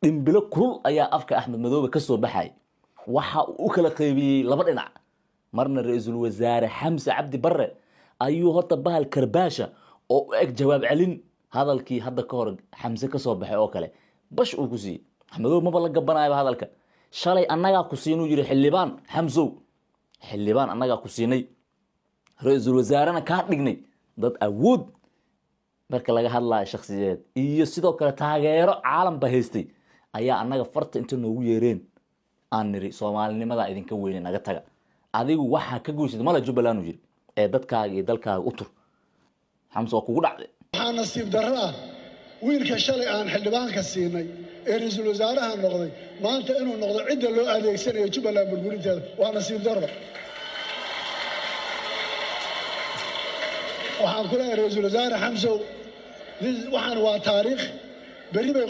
dhimbilo kulul ayaa afka Axmed Madoobe ka soo baxay waxa uu kala qaybiyay laba dhinac marna ra'iisul wasaare Xamse Cabdi Barre ayuu horta bahal karbaasha oo u eg jawaab celin hadalkii hadda ka hor Xamse ka soo baxay oo kale bash uu ku siiyay Axmed Madoobe ma la gabanaayo hadalka shalay annaga ku siinuu yiri xildhibaan Xamsow xildhibaan annaga ku siinay ra'iisul wasaarena ka dhignay dad awood marka laga hadlayo shakhsiyeed iyo sidoo kale taageero caalam ba haystay ayaa annaga farta inta noogu yeereen aan niri Soomaalinimada idinka weyn naga taga adigu waxa ka goysay mala Jubbaland jiri ee dadkaaga iyo dalkaaga u tur Xamse oo kugu dhacday waxaa nasiib darro ah wiilka shalay aan xildhibaanka siinay ee ra'iisul wasaaraha noqday maanta inuu noqdo cidda loo adeegsanayo Jubbaland burburinteeda waa nasiib darro waxaan ku leeyahay ra'iisul wasaare Xamse waxaan waa taariikh bari bay